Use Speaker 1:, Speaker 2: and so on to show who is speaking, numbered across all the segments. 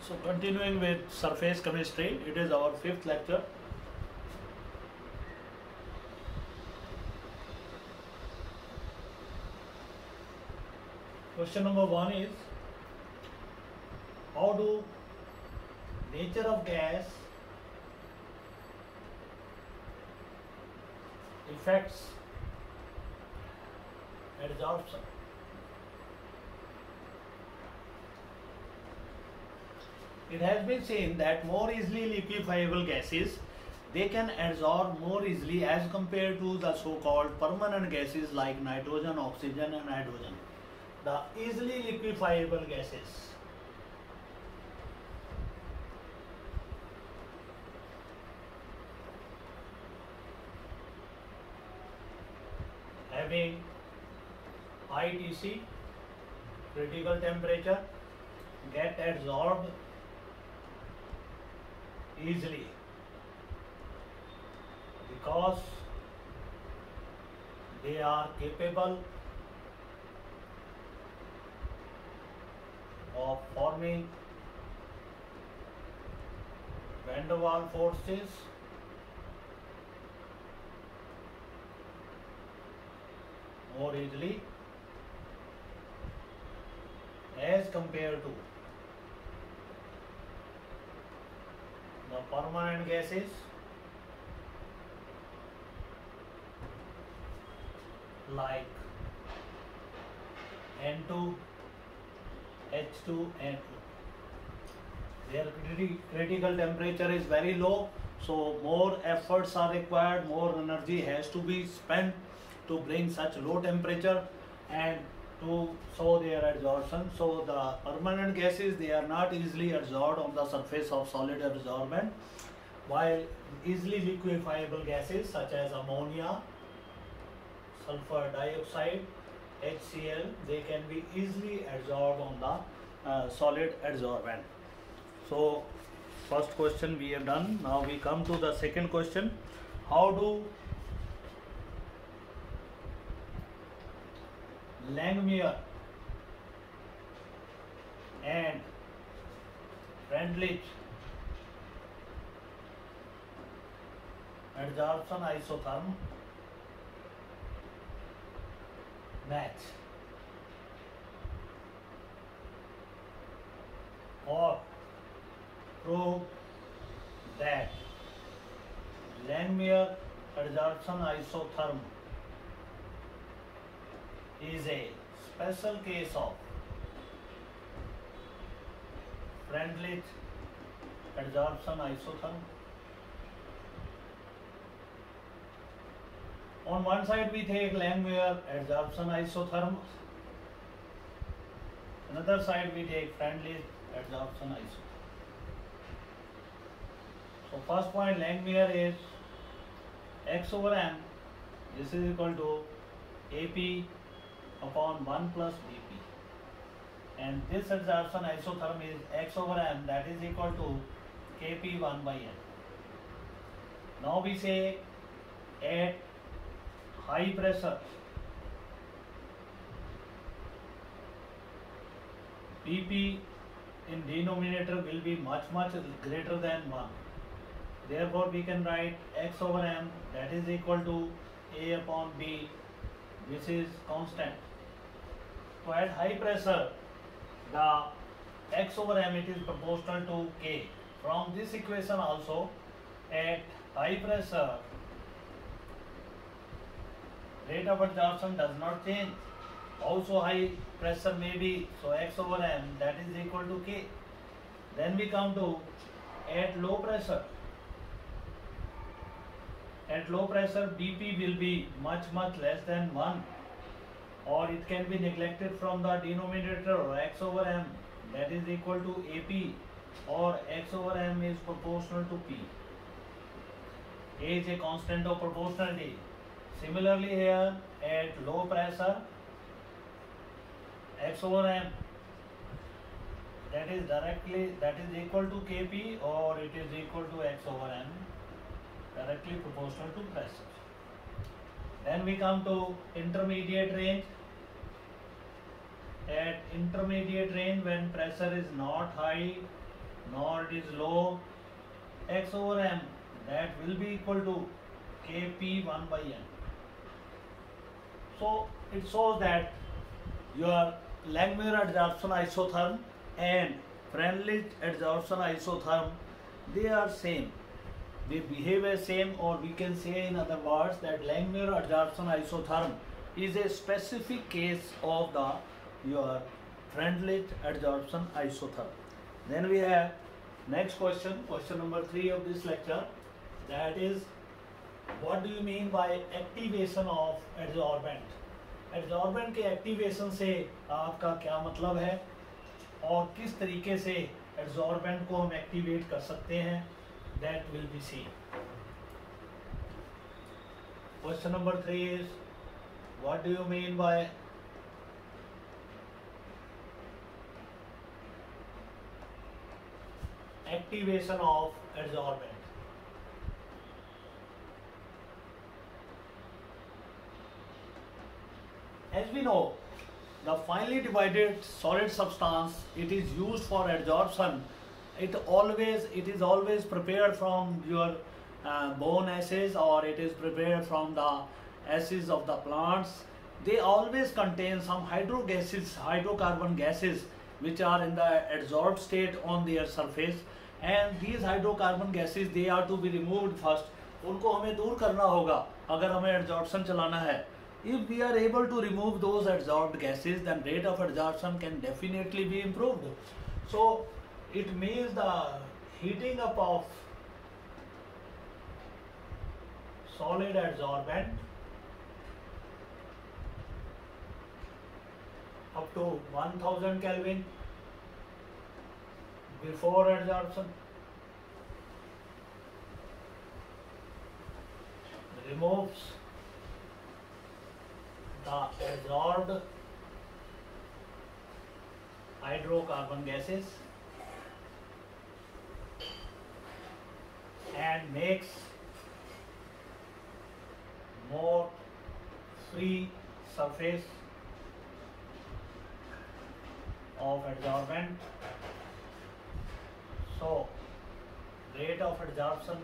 Speaker 1: So continuing with surface chemistry, it is our fifth lecture. Question number 1 is, how do nature of gas affects adsorption? It has been seen that more easily liquefiable gases, they can adsorb more easily as compared to the so-called permanent gases like nitrogen, oxygen and hydrogen. The easily liquefiable gases having high Tc, critical temperature, get adsorbed easily because they are capable of forming van der Waals forces more easily as compared to the permanent gases like N2, H2 and their critical temperature is very low, so more efforts are required, more energy has to be spent to bring such low temperature and to show their adsorption. So the permanent gases, they are not easily adsorbed on the surface of solid absorbent, while easily liquefiable gases such as ammonia, sulfur dioxide, HCl, they can be easily adsorbed on the solid adsorbent. So first question we have done. Now we come to the second question. How do Langmuir and Freundlich adsorption isotherm match, or prove that Langmuir adsorption isotherm is a special case of Freundlich adsorption isotherm? On one side we take Langmuir adsorption isotherm, another side we take Freundlich adsorption isotherm. So first point, Langmuir is x over m, this is equal to AP upon 1 plus Bp, and this adsorption isotherm is x over m, that is equal to Kp 1 by n. Now we say at high pressure Bp in denominator will be much greater than 1. Therefore we can write x over m, that is equal to A upon B, this is constant. So at high pressure the x over m, it is proportional to K. From this equation also, at high pressure rate of adsorption does not change. Also high pressure may be, so x over m, that is equal to K. Then we come to at low pressure. At low pressure Bp will be much less than 1, or it can be neglected from the denominator, or x over m, that is equal to AP, or x over m is proportional to P. A is a constant of proportionality. Similarly here at low pressure x over m, that is equal to Kp, or it is equal to x over m, directly proportional to pressure. Then we come to intermediate range. At intermediate range, when pressure is not high nor it is low x over m, that will be equal to Kp 1 by n. So it shows that your Langmuir adsorption isotherm and Freundlich adsorption isotherm, they are same. They behave as same, or we can say in other words that Langmuir adsorption isotherm is a specific case of the your Freundlich adsorption isotherm. Then we have next question, question number 3 of this lecture, that is, what do you mean by activation of adsorbent? Adsorbent के activation से आपका क्या मतलब है और किस तरीके से एडजॉर्बेंट को हम एक्टिवेट कर सकते हैं, that will be seen. Question number 3 is, what do you mean by activation of adsorbent? As we know, the finely divided solid substance, it is used for adsorption. It is always prepared from your bone ashes, or it is prepared from the ashes of the plants. They always contain some hydrocarbon gases, which are in the adsorbed state on their surface. And these hydrocarbon gases, they are to be removed first. उनको हमें दूर करना होगा अगर हमें adsorption चलाना है. If we are able to remove those adsorbed gases, then rate of adsorption can definitely be improved. So it means the heating up of solid adsorbent up to 1000 Kelvin before adsorption removes the adsorbed hydrocarbon gases and makes more free surface of adsorbent. So rate of adsorption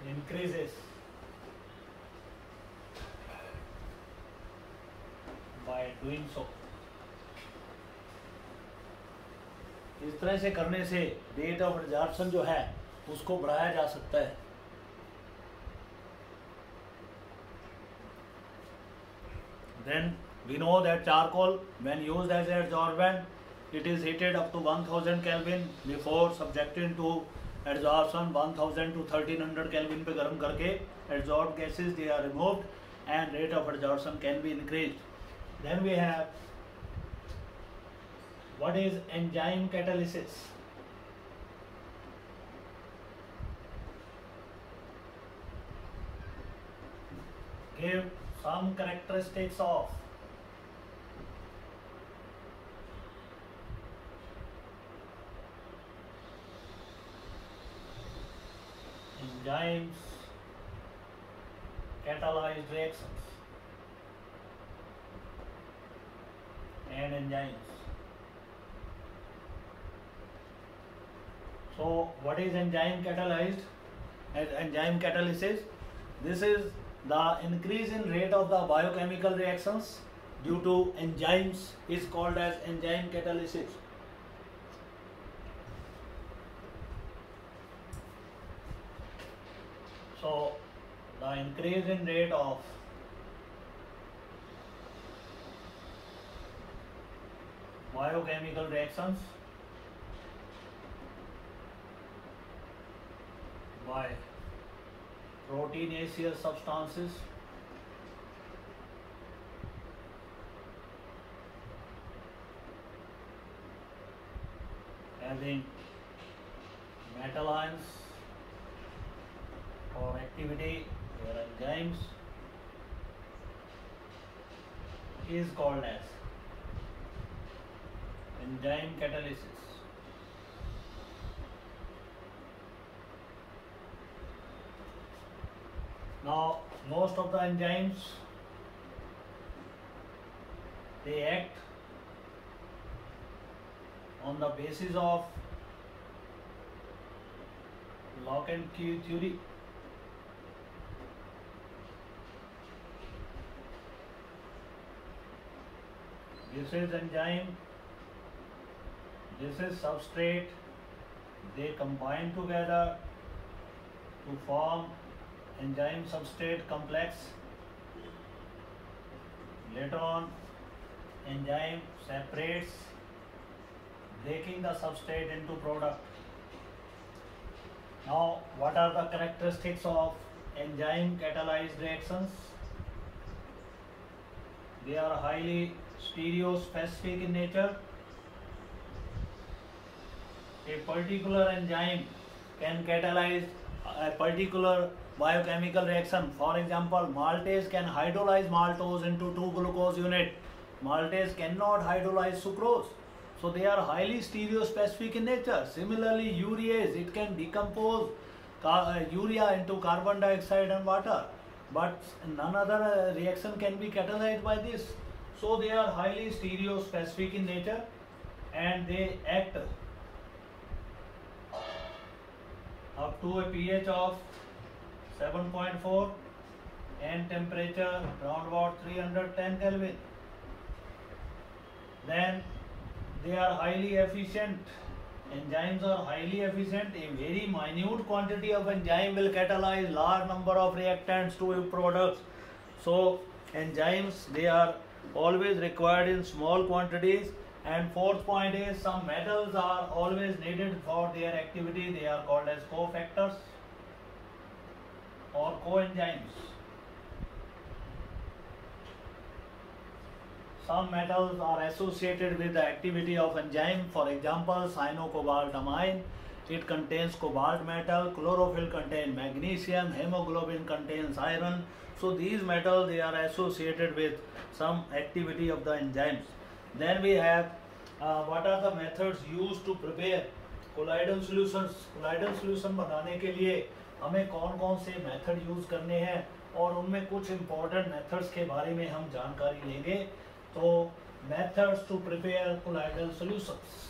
Speaker 1: increases by doing so. इस तरह से करने से rate of adsorption जो है उसको बढ़ाया जा सकता है. Then we know that charcoal, when used as an adsorbent, it is heated up to 1000 Kelvin before subjecting to adsorption. 1000 to 1300 Kelvin पे गर्म करके adsorbed gases they are removed and rate of adsorption can be increased. Then we have, what is enzyme catalysis? Give some characteristics of enzymes catalyzed reactions and enzymes. So what is enzyme catalyzed? As enzyme catalysis, this is the increase in rate of the biochemical reactions due to enzymes is called as enzyme catalysis. So the increase in rate of biochemical reactions by proteinaceous substances having metal ions or activity, their enzymes, is called as enzyme catalysis. Now most of the enzymes, they act on the basis of lock and key theory. This is enzyme, this is substrate, they combine together to form enzyme substrate complex. Later on, enzyme separates, breaking the substrate into product. Now, what are the characteristics of enzyme catalyzed reactions? They are highly stereospecific in nature. A particular enzyme can catalyze a particular biochemical reaction. For example, maltase can hydrolyze maltose into 2-glucose unit. Maltase cannot hydrolyze sucrose. So they are highly stereospecific in nature. Similarly, urease, it can decompose urea into carbon dioxide and water, but none other reaction can be catalyzed by this. So they are highly stereospecific in nature and they act up to a pH of 7.4 and temperature around about 310 Kelvin. Then they are highly efficient. Enzymes are highly efficient. A very minute quantity of enzyme will catalyze large number of reactants to products. So enzymes, they are always required in small quantities. And fourth point is, some metals are always needed for their activity. They are called as cofactors or coenzymes. Some metals are associated with the activity of enzyme. For example, cyanocobaltamine, it contains cobalt metal, chlorophyll contains magnesium, hemoglobin contains iron. So these metals, they are associated with some activity of the enzymes. Then we have what are the methods used to prepare colloidal solutions. Colloidal solution बनाने के लिए हमें कौन कौन से method use करने हैं और उनमें कुछ इम्पोर्टेंट मेथड्स के बारे में हम जानकारी लेंगे. तो methods to prepare colloidal solutions.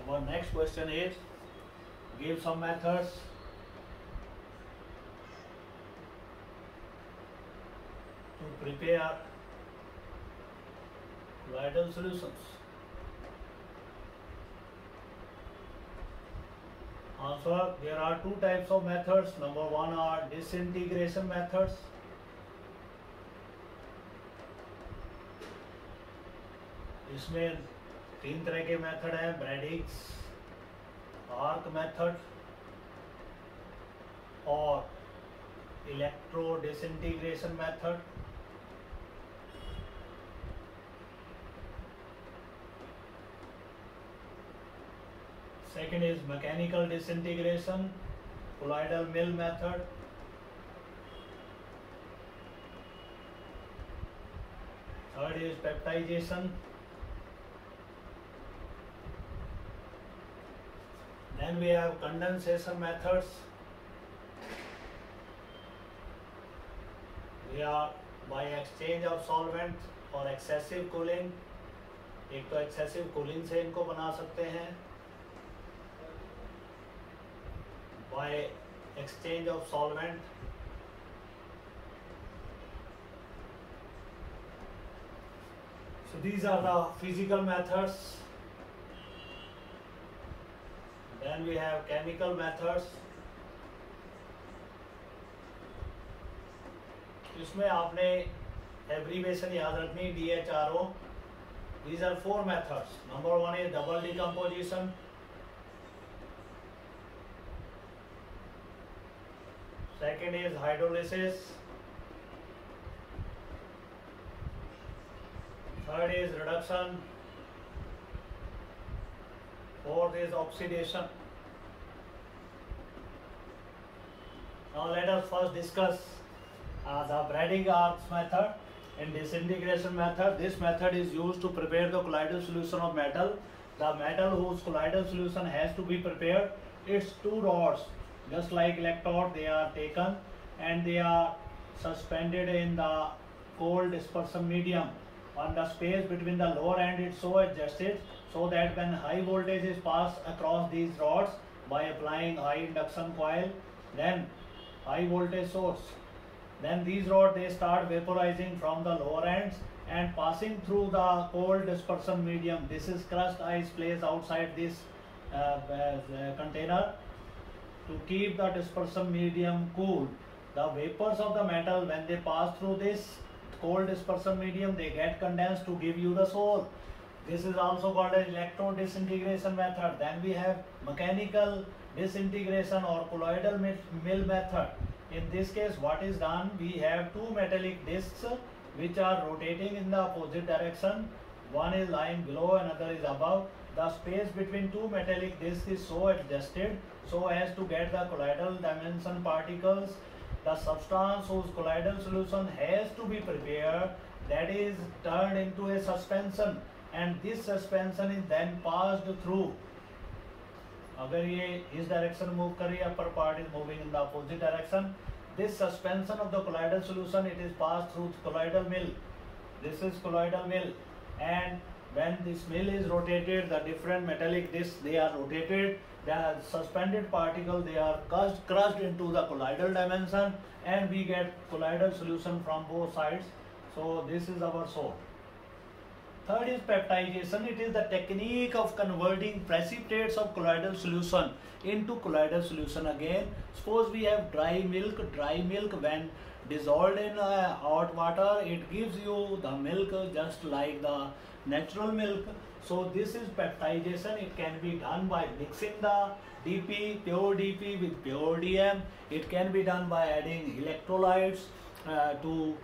Speaker 1: Our next question is, give some methods to prepare colloidal solutions. Answer, there are two types of methods. Number one are disintegration methods. इसमें तीन तरह के मेथड हैं, ब्रैडिक्स, आर्क मेथड और electro disintegration method. Second is mechanical disintegration, colloidal mill method. Third is peptidization. Then we have condensation methods. They are by exchange of solvent or excessive cooling. एक तो excessive cooling से इनको बना सकते हैं, by exchange of solvent. So these are the physical methods. Then we have chemical methods. इसमें आपने abbreviation याद रखनी, DHRO. These are four methods. Number one is double decomposition. Second is hydrolysis. Third is reduction. Fourth is oxidation. Now let us first discuss the Bragg arcs method and disintegration method. This method is used to prepare the colloidal solution of metal. The metal whose colloidal solution has to be prepared, its two rods, just like electrode, they are taken and they are suspended in the cold dispersion medium. On the space between the lower end is so adjusted so that when high voltage is passed across these rods by applying high induction coil, then high voltage source, then these rods they start vaporizing from the lower ends and passing through the cold dispersion medium. This is crushed ice placed outside this container to keep the dispersion medium cool. The vapors of the metal, when they pass through this cold dispersion medium, they get condensed to give you the soul. This is also called an electron disintegration method. Then we have mechanical disintegration or colloidal mill method. In this case, what is done? We have two metallic discs which are rotating in the opposite direction. One is lying below, another is above. The space between two metallic discs is so adjusted so as to get the colloidal dimension particles. The substance whose colloidal solution has to be prepared, that is turned into a suspension, and this suspension is then passed through. अगर ये इस direction move कर रही है, upper part is moving in the opposite direction. This suspension of the colloidal solution, it is passed through colloidal mill. This is colloidal mill, and when this mill is rotated, the different metallic discs they are rotated. The suspended particle they are crushed into the colloidal dimension, and we get colloidal solution from both sides. So this is our salt. Third is peptidization. It is the technique of converting precipitates of colloidal solution into colloidal solution again. Suppose we have dry milk. Dry milk, when dissolved in hot water, it gives you the milk just like the natural milk. So this is peptidization. It can be done by mixing the DP, pure DP with pure DM. It can be done by adding electrolytes to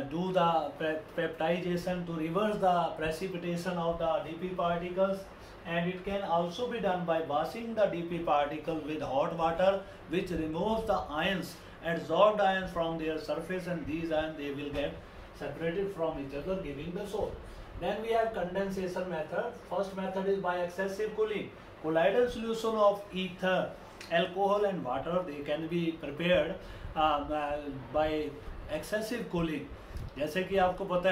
Speaker 1: do the peptidization to reverse the precipitation of the DP particles, and it can also be done by washing the DP particle with hot water, which removes the ions, adsorbed ions from their surface, and these ions they will get separated from each other, giving the salt. Then we have condensation method. First method is by excessive cooling. Colloidal solution of ether, alcohol and water, they can be prepared by excessive cooling. जैसे कि आपको पता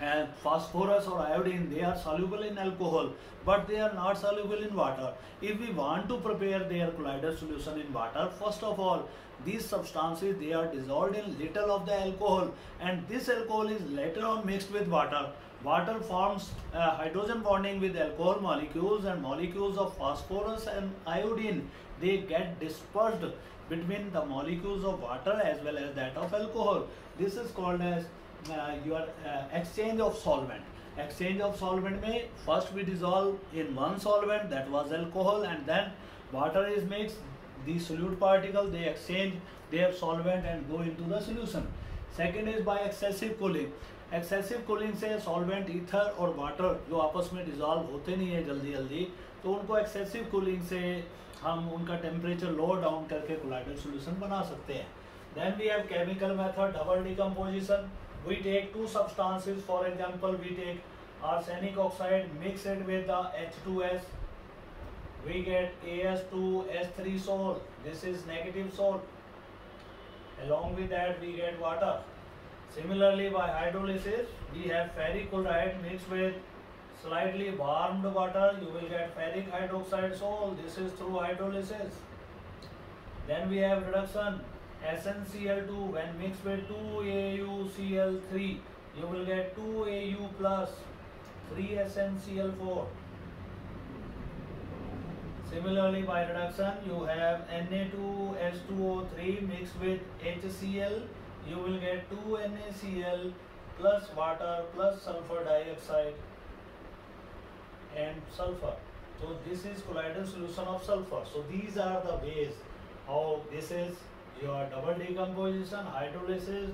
Speaker 1: है phosphorus और iodine, they are soluble in alcohol but they are not soluble in water. If we want to prepare their colloidal solution in water, first of all these substances they are dissolved in little of the alcohol, and this alcohol is later on mixed with water. Water forms hydrogen bonding with alcohol molecules, and molecules of phosphorus and iodine they get dispersed between the molecules of water as well as that of alcohol. This is called as your exchange of solvent. Exchange of solvent में first we dissolve in one solvent, that was alcohol, and then water is mixed. The solute particle they exchange their solvent and go into the solution. Second is by excessive cooling. Excessive cooling से solvent ether और water जो आपस में dissolve होते नहीं है जल्दी जल्दी, तो उनको एक्सेसिव कूलिंग से हम उनका टेम्परेचर लो डाउन करके कोलाइडल सॉल्यूशन बना सकते हैं. Then we have chemical method, double decomposition. We take two substances, for example we take arsenic oxide, mix it with the H2S, we get AS2S3 salt. This is negative salt. Along with that we get water. Similarly, by hydrolysis, we have ferric chloride mixed with slightly warmed water. You will get ferric hydroxide salt. This is through hydrolysis. Then we have reduction, SnCl2 when mixed with 2AuCl3. You will get 2Au plus 3SnCl4. Similarly, by reduction, you have Na2H2O3 mixed with HCl. You will get 2NaCl plus water plus sulfur dioxide and sulfur. So this is colloidal solution of sulfur. So these are the ways how this is your double decomposition, hydrolysis,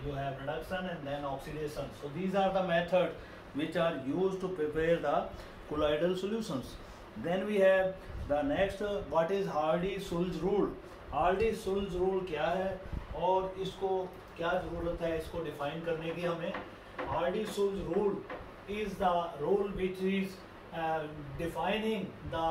Speaker 1: you have reduction and then oxidation. So these are the methods which are used to prepare the colloidal solutions. Then we have the next, what is Hardy-Schulze rule. Hardy-Schulze rule क्या है और इसको क्या ज़रूरत है इसको define करने की हमें. Hardy-Schulze rule is the rule which is defining the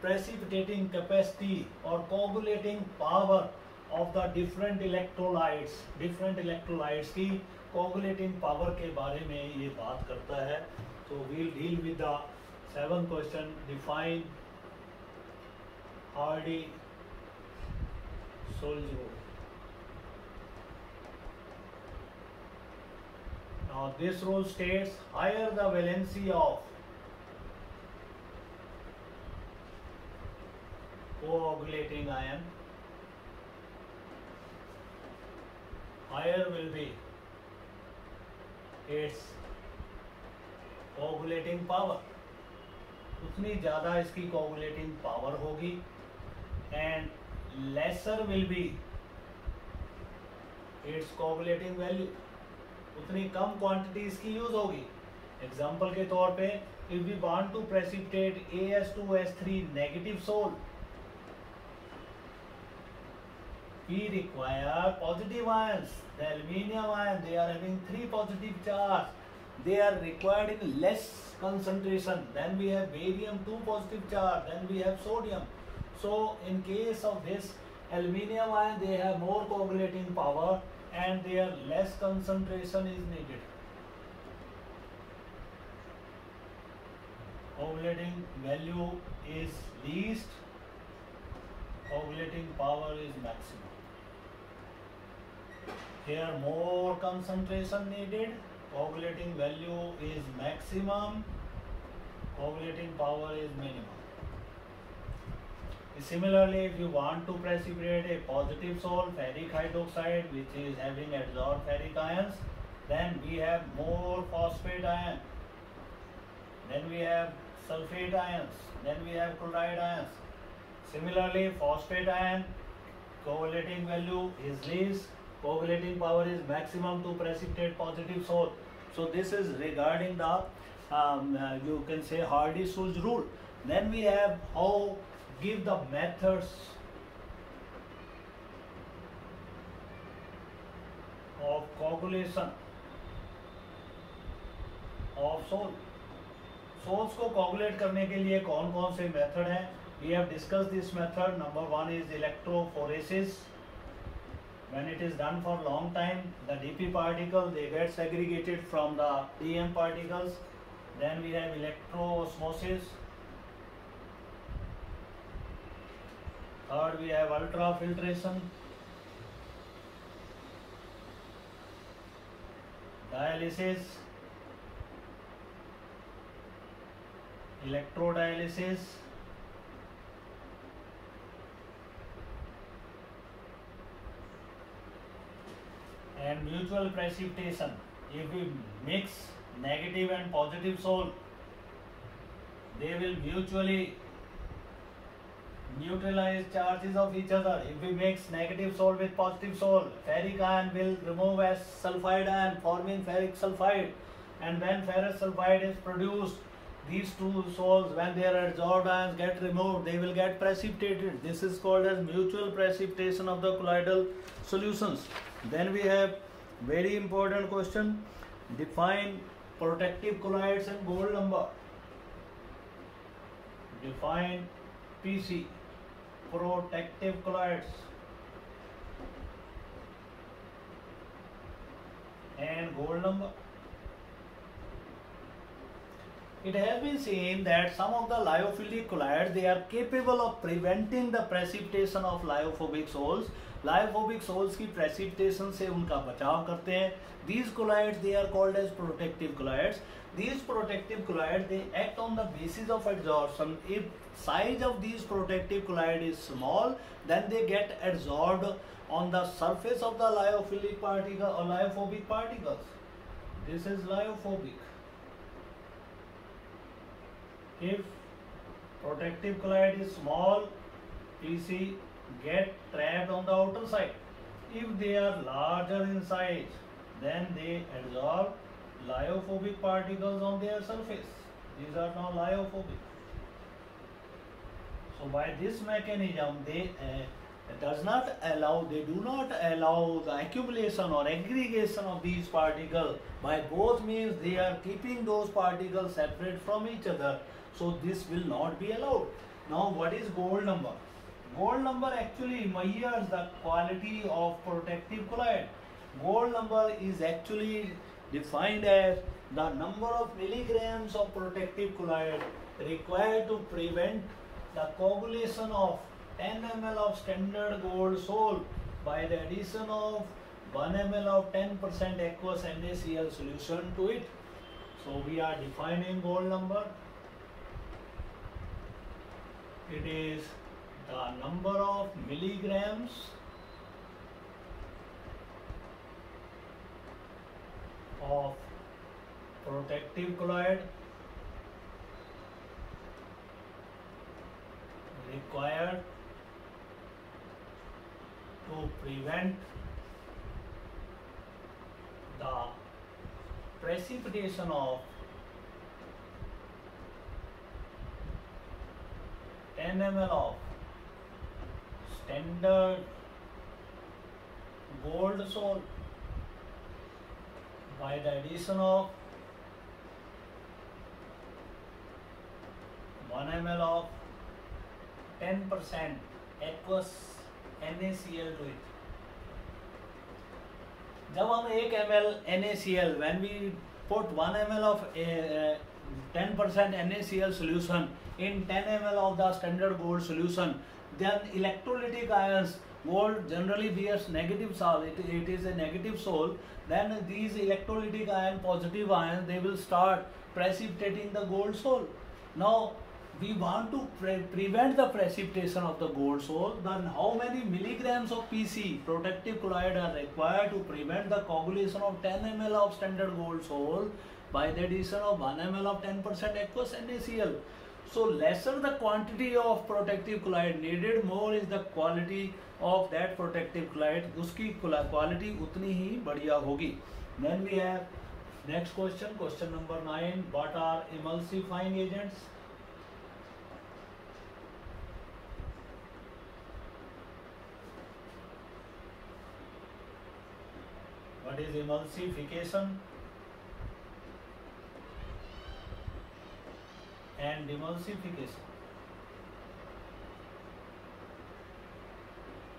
Speaker 1: precipitating capacity or coagulating power of the different electrolytes की coagulating power के बारे में ये बात करता है. So we'll deal with the 7th question. Define Hardy-Sulz rule. Now this rule states higher the valency of coagulating ion, higher will be its coagulating power, उतनी ज़्यादा इसकी coagulating power होगी, and lesser will be its coagulating value, उतनी कम quantity इसकी use होगी. Example के तौर पे if we want to precipitate AS2S3 negative sol, we require positive ions. The aluminium ion, they are having 3 positive charge. They are required in less concentration. Then we have barium 2 positive charge. Then we have sodium. So in case of this aluminium ion, they have more coagulating power and their less concentration is needed. Coagulating value is least, coagulating power is maximum. Here more concentration needed, coagulating value is maximum, coagulating power is minimum. Similarly, if you want to precipitate a positive sol, ferric hydroxide, which is having adsorbed ferric ions, then we have more phosphate ion, then we have sulfate ions, then we have chloride ions. Similarly, phosphate ion, coagulating value is least, coagulating power is maximum to precipitate positive sol. So this is regarding the you can say Hardy-Sulz rule. Then we have how give the methods of coagulation of sol. Sols को coagulate करने के लिए कौन कौन से method हैं? We have discussed this method. Number 1 is electrophoresis. When it is done for long time, the dP particle they get segregated from the dm particles. Then we have electroosmosis. Third, we have ultrafiltration, dialysis, electrodialysis, and mutual precipitation. If we mix negative and positive sol, they will mutually neutralize charges of each other. If we mix negative sol with positive sol, ferric ion will remove as sulfide ion, forming ferric sulfide, and when ferrous sulfide is produced, these two sols, when their adsorbed ions get removed, they will get precipitated. This is called as mutual precipitation of the colloidal solutions. Then we have very important question, define protective colloids and gold number. Define PC, protective colloids, and gold number. It has been seen that some of the lyophilic colloids, they are capable of preventing the precipitation of lyophobic sols. Lyophobic sols की precipitation से उनका बचाव करते हैं. These colloids, they are called as protective colloids. These protective colloids, they act on the basis of adsorption. If size of these protective colloid is small, then they get adsorbed on the surface of the lyophilic particle or lyophobic particles. This is lyophobic. If protective colloid is small, PC get trapped on the outer side. If they are larger in size, then they adsorb lyophobic particles on their surface. These are now lyophobic. So by this mechanism, they do not allow the accumulation or aggregation of these particles. By both means, they are keeping those particles separate from each other. So this will not be allowed. Now what is gold number? Gold number actually measures the quality of protective colloid. Gold number is actually defined as the number of milligrams of protective colloid required to prevent the coagulation of 10 ml of standard gold salt by the addition of 1 ml of 10% aqueous NaCl solution to it. So we are defining gold number. It is the number of milligrams of protective colloid required to prevent the precipitation of 10 ml of standard gold salt by the addition of 1 ml of 10% aqueous NaCl to it. जब हम 1 ml NaCl, when we put 1 ml of 10% NaCl solution in 10 ml of the standard gold solution, then electrolytic ions, gold generally bears negative charge, it is a negative soul, then these electrolytic ion, positive ions, they will start precipitating the gold soul. Now we want to prevent the precipitation of the gold soul, then how many milligrams of PC, protective colloid, are required to prevent the coagulation of 10 ml of standard gold soul by the addition of 1 ml of 10% aqueous NaCl. So lesser the quantity of protective colloid needed, more is the quality of that protective colloid, उसकी quality उतनी ही बढ़िया होगी. Then we have next question, question number 9. What are emulsifying agents? What is emulsification and demulsification?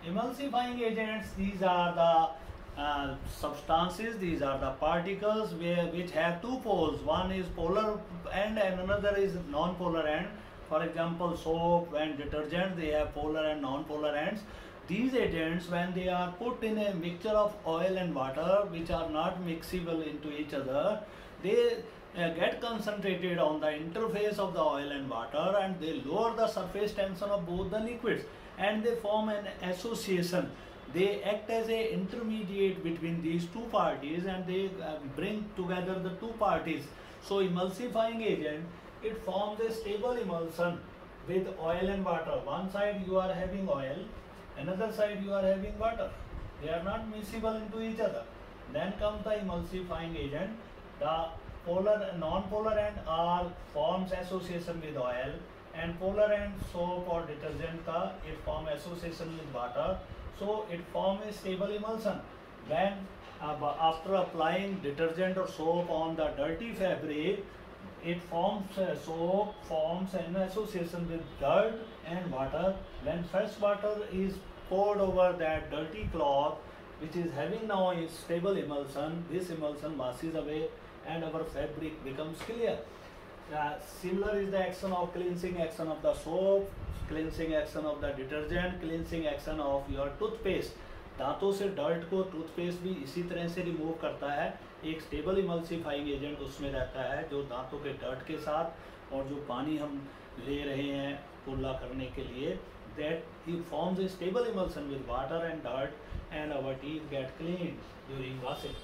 Speaker 1: Emulsifying agents, these are the substances, these are the particles which have two poles. One is polar end and another is non-polar end. For example, soap and detergent, they have polar and non-polar ends. These agents, when they are put in a mixture of oil and water, which are not mixable into each other, they get concentrated on the interface of the oil and water, and they lower the surface tension of both the liquids, and they form an association. They act as a intermediate between these two parties, and they bring together the two parties. So emulsifying agent, it forms a stable emulsion with oil and water. One side you are having oil, another side you are having water. They are not miscible into each other. Then comes the emulsifying agent. The polar and non-polar end are forms association with oil, and polar end, soap or detergent ka, it form association with water, so it form a stable emulsion. When after applying detergent or soap on the dirty fabric, it forms soap forms an association with dirt and water. When fresh water is poured over that dirty cloth, which is having now a stable emulsion, this emulsion washes away and our fabric becomes clear. Similar is the action of cleansing action of the soap, cleansing action of the detergent, cleansing action of your toothpaste. दांतों से dirt को toothpaste भी इसी तरह से remove करता है. एक स्टेबल इमल्सिफाइंग एजेंट उसमें रहता है जो दांतों के डर्ट के साथ और जो पानी हम ले रहे हैं कुल्ला करने के लिए, that it forms a stable emulsion with water and dirt, and our teeth get cleaned during washing.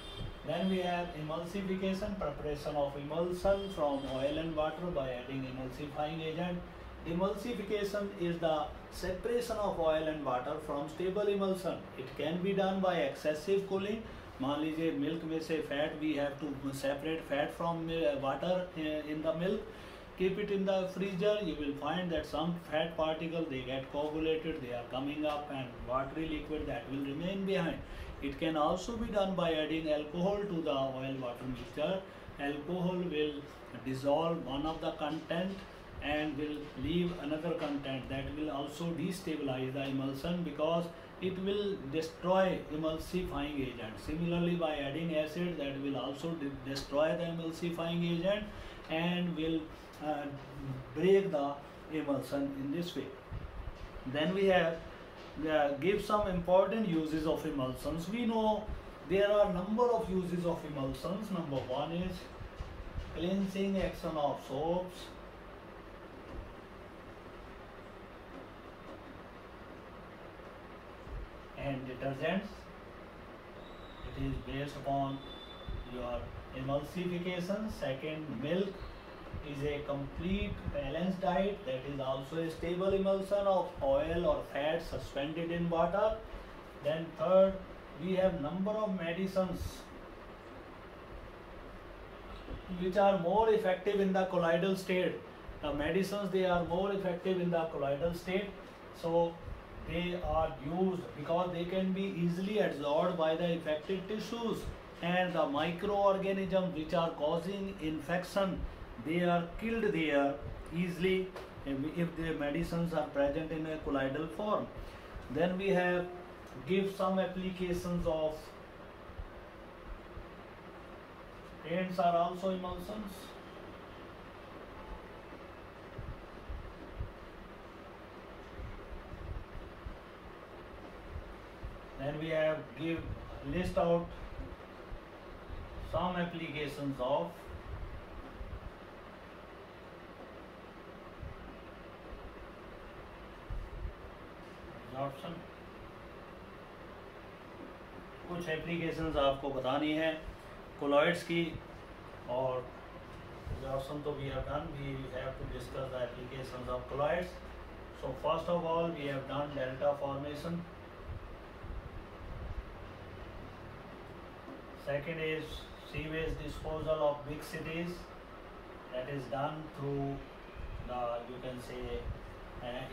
Speaker 1: Then we have emulsification, preparation of emulsion from oil and water by adding emulsifying agent. Emulsification is the separation of oil and water from stable emulsion. It can be done by excessive cooling. मान लीजिए milk में से fat, we have to separate fat from water in the milk. Keep it in the freezer, you will find that some fat particles, they get coagulated, they are coming up, and watery liquid that will remain behind. It can also be done by adding alcohol to the oil water mixture. Alcohol will dissolve one of the content and will leave another content that will also destabilize the emulsion, because it will destroy emulsifying agent. Similarly, by adding acid, that will also destroy the emulsifying agent and will uh, break the emulsion in this way. Then we have give some important uses of emulsions. We know there are number of uses of emulsions. Number one is cleansing action of soaps, and detergents. It is based upon your emulsification. Second, milk is a complete balanced diet, that is also a stable emulsion of oil or fat suspended in water. Then third, we have number of medicines which are more effective in the colloidal state. The medicines, they are more effective in the colloidal state, so they are used because they can be easily absorbed by the affected tissues, and the microorganisms which are causing infection, they are killed there easily if the medicines are present in a colloidal form. Then we have give some applications of paints are also emulsions. Then we have give list out some applications of absorption. कुछ applications आपको बतानी है colloids की, और absorption तो we have done. We have to discuss the applications of colloids. So first of all, we have done delta formation. Second is sewage disposal of big cities, that is done through the, you can say,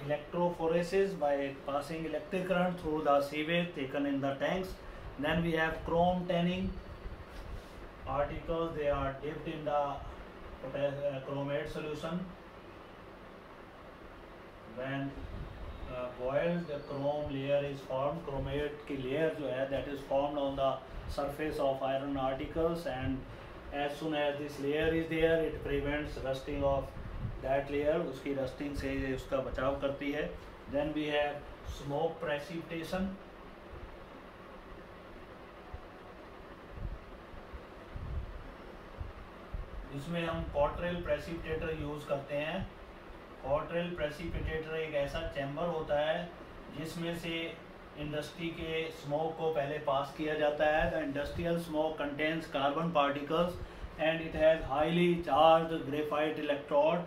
Speaker 1: electrophoresis, by passing electric current through the sewage taken in the tanks. Then we have chrome tanning. Particles, they are dipped in the chromate solution. When boiled, the chrome layer is formed. Chromate की layer जो है, that is formed on the surface of iron articles, and as soon as this layer is there, it prevents rusting of that layer. उसकी rusting से उसका बचाव करती है. Then we have smoke precipitation. इसमें हम कॉटरेल प्रेसिपिटेटर यूज़ करते हैं. कॉटरेल प्रेसिपिटेटर एक ऐसा चैम्बर होता है जिसमें से इंडस्ट्री के स्मोक को पहले पास किया जाता है. The industrial smoke contains carbon particles and it has highly charged graphite electrode.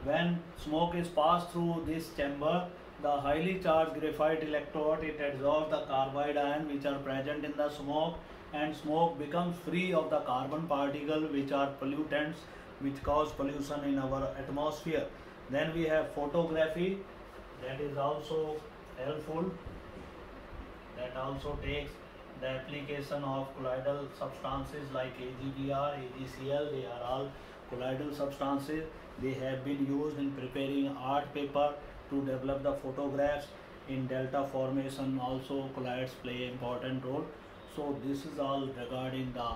Speaker 1: When smoke is pass through this chamber, the highly charged graphite electrode, it absorbs the carbide ion which are present in the smoke, and smoke becomes free of the carbon particle which are pollutants which cause pollution in our atmosphere. Then we have photography, that is also helpful. That also takes the application of colloidal substances like AgBr, AgCl. They are all colloidal substances. They have been used in preparing art paper to develop the photographs. In delta formation also colloids play an important role. So this is all regarding the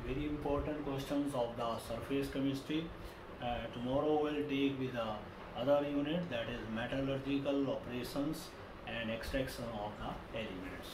Speaker 1: very important questions of the surface chemistry. Tomorrow we'll take with the other unit, that is metallurgical operations and extraction of the elements.